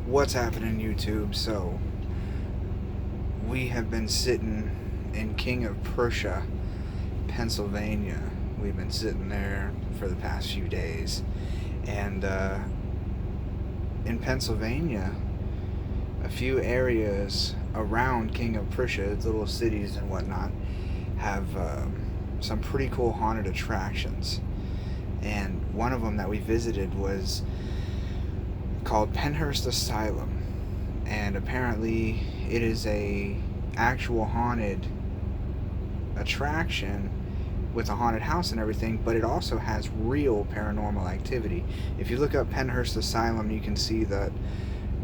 What's happening, YouTube? So, we have been sitting in King of Prussia, Pennsylvania. We've been sitting there for the past few days. And in Pennsylvania, a few areas around King of Prussia, little cities and whatnot, have some pretty cool haunted attractions. And one of them that we visited was called Penhurst Asylum, and apparently it is a actual haunted attraction with a haunted house and everything, but it also has real paranormal activity. If you look up Penhurst Asylum, you can see that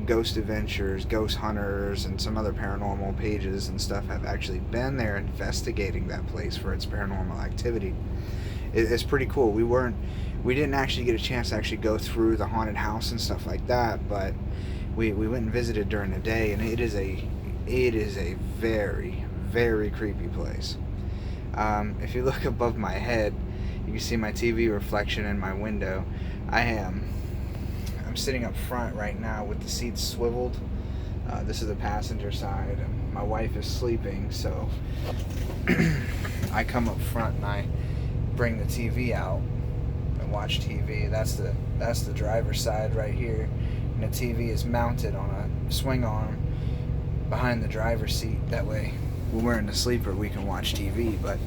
Ghost Adventures, Ghost Hunters, and some other paranormal pages and stuff have actually been there investigating that place for its paranormal activity. It's pretty cool. We didn't actually get a chance to actually go through the haunted house and stuff like that, but we went and visited during the day, and it is a very, very creepy place. If you look above my head, you can see my TV reflection in my window. I'm sitting up front right now with the seats swiveled. This is the passenger side, and my wife is sleeping, so I come up front and I bring the TV out and watch TV. That's the driver's side right here, and the TV is mounted on a swing arm behind the driver's seat. That way, when we're in the sleeper, we can watch TV. But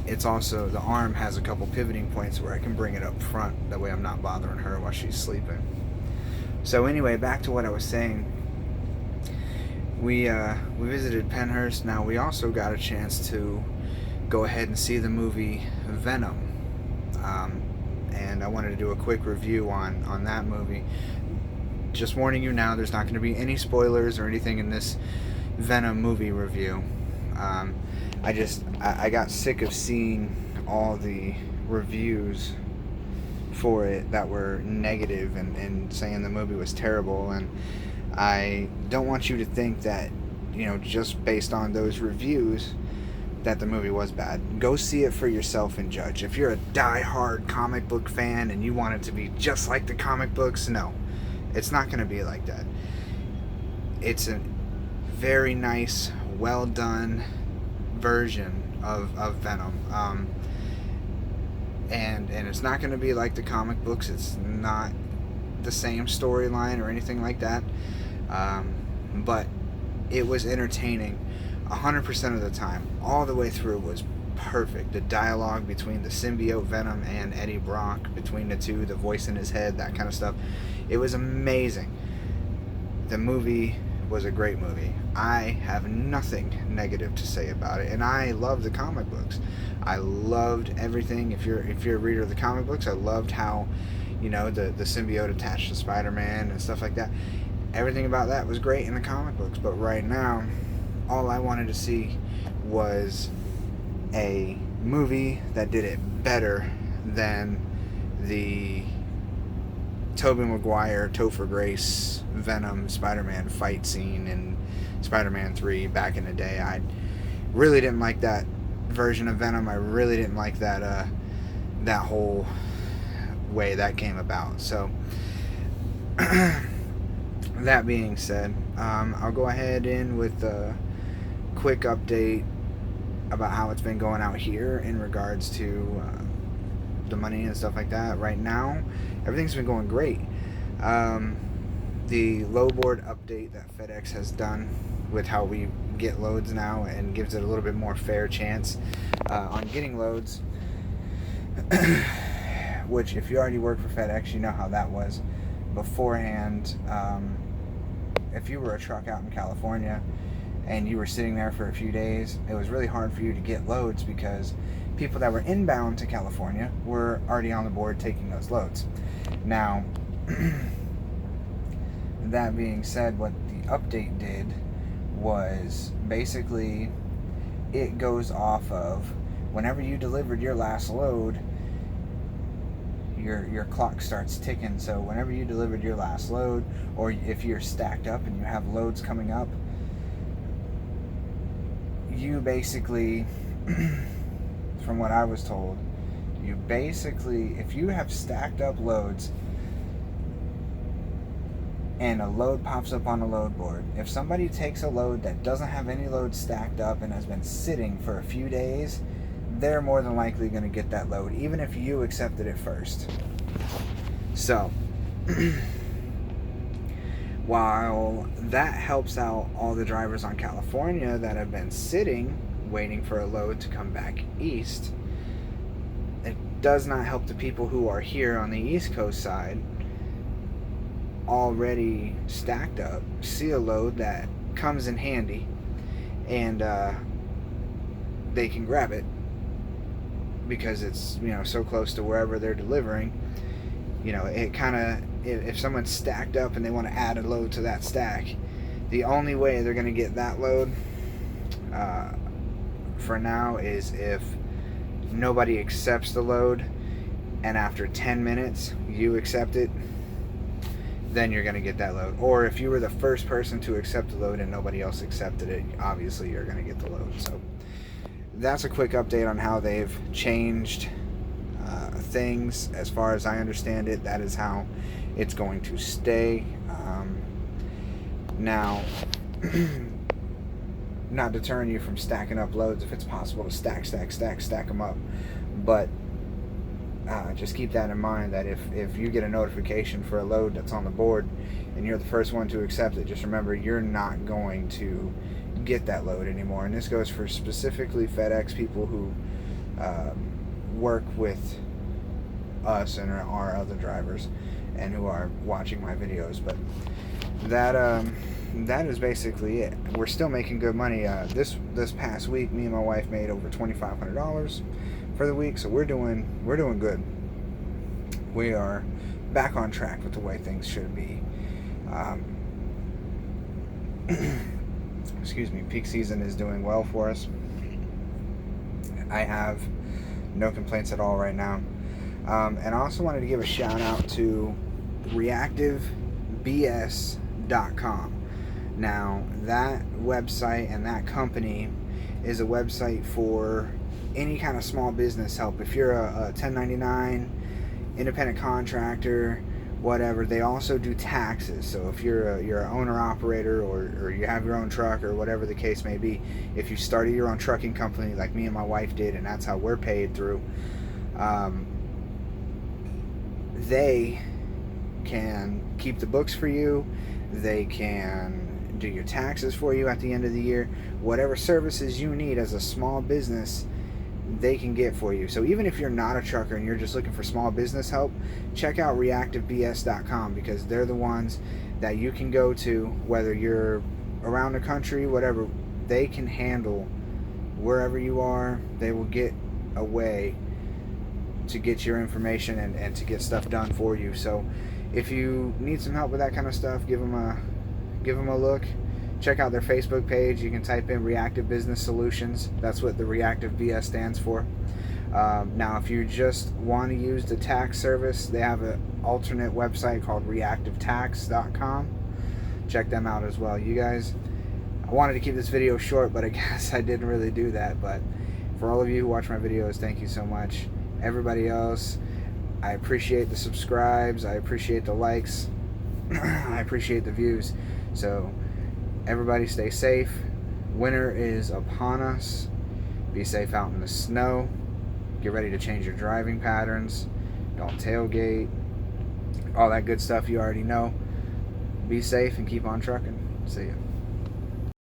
it's also, the arm has a couple pivoting points where I can bring it up front. That way, I'm not bothering her while she's sleeping. So anyway, back to what I was saying. We visited Penhurst. Now we also got a chance to go ahead and see the movie Venom, and I wanted to do a quick review on that movie. Just warning you now, there's not going to be any spoilers or anything in this Venom movie review. I got sick of seeing all the reviews for it that were negative and saying the movie was terrible, and I don't want you to think that, just based on those reviews, that the movie was bad. Go see it for yourself and judge. If you're a die-hard comic book fan and you want it to be just like the comic books, no, it's not going to be like that. It's a very nice, well done version of Venom, and it's not going to be like the comic books. It's not the same storyline or anything like that, but it was entertaining 100% of the time. All the way through was perfect. The dialogue between the symbiote Venom and Eddie Brock, between the two, the voice in his head, that kind of stuff, it was amazing. The movie was a great movie. I have nothing negative to say about it, and I love the comic books. I loved everything. If you're a reader of the comic books, I loved how, the symbiote attached to Spider-Man and stuff like that. Everything about that was great in the comic books, but right now, all I wanted to see was a movie that did it better than the Tobey Maguire, Topher Grace, Venom, Spider-Man fight scene in Spider-Man 3 back in the day. I really didn't like that version of Venom. I really didn't like that whole way that came about. So, that being said, I'll go ahead in with a quick update about how it's been going out here in regards to the money and stuff like that. Right now, everything's been going great. The low board update that FedEx has done with how we get loads now and gives it a little bit more fair chance on getting loads, which if you already work for FedEx, you know how that was beforehand. If you were a truck out in California and you were sitting there for a few days, it was really hard for you to get loads because people that were inbound to California were already on the board taking those loads. Now, that being said, what the update did was basically it goes off of whenever you delivered your last load, your clock starts ticking. So whenever you delivered your last load, or if you're stacked up and you have loads coming up, you basically, from what I was told, you basically, if you have stacked up loads and a load pops up on the load board. If somebody takes a load that doesn't have any load stacked up and has been sitting for a few days, they're more than likely going to get that load, even if you accepted it first. So, while that helps out all the drivers on California that have been sitting, waiting for a load to come back east, it does not help the people who are here on the East Coast side, already stacked up, see a load that comes in handy, and they can grab it because it's, you know, so close to wherever they're delivering. You know, it kind of, if someone's stacked up and they want to add a load to that stack, the only way they're going to get that load for now is if nobody accepts the load, and after 10 minutes you accept it, then you're going to get that load. Or if you were the first person to accept the load and nobody else accepted it, obviously you're going to get the load. So that's a quick update on how they've changed things. As far as I understand it, that is how it's going to stay. Now, not deterring you from stacking up loads if it's possible to stack them up, but just keep that in mind, that if you get a notification for a load that's on the board and you're the first one to accept it, just remember you're not going to get that load anymore. And this goes for specifically FedEx people who work with us and our other drivers and who are watching my videos. But that is basically it. We're still making good money. This past week, me and my wife made over $2,500 for the week, so we're doing good. We are back on track with the way things should be. Excuse me. Peak season is doing well for us. I have no complaints at all right now. And I also wanted to give a shout out to reactivebs.com. Now, that website and that company is a website for any kind of small business help. If you're a 1099 independent contractor, whatever, they also do taxes. So if you're an owner operator, or you have your own truck, or whatever the case may be, if you started your own trucking company like me and my wife did, and that's how we're paid through, they can keep the books for you. They can do your taxes for you at the end of the year. Whatever services you need as a small business, they can get for you. So even if you're not a trucker and you're just looking for small business help, check out reactivebs.com, because they're the ones that you can go to, whether you're around the country, whatever. They can handle wherever you are. They will get a way to get your information and to get stuff done for you. So if you need some help with that kind of stuff, give them a look. Check out their Facebook page. You can type in Reactive Business Solutions. That's what the Reactive BS stands for. Now, if you just want to use the tax service, they have an alternate website called reactivetax.com. Check them out as well. You guys, I wanted to keep this video short, but I guess I didn't really do that. But for all of you who watch my videos, thank you so much. Everybody else, I appreciate the subscribes. I appreciate the likes. I appreciate the views. So everybody stay safe. Winter is upon us. Be safe out in the snow. Get ready to change your driving patterns. Don't tailgate. All that good stuff you already know. Be safe and keep on trucking. See ya.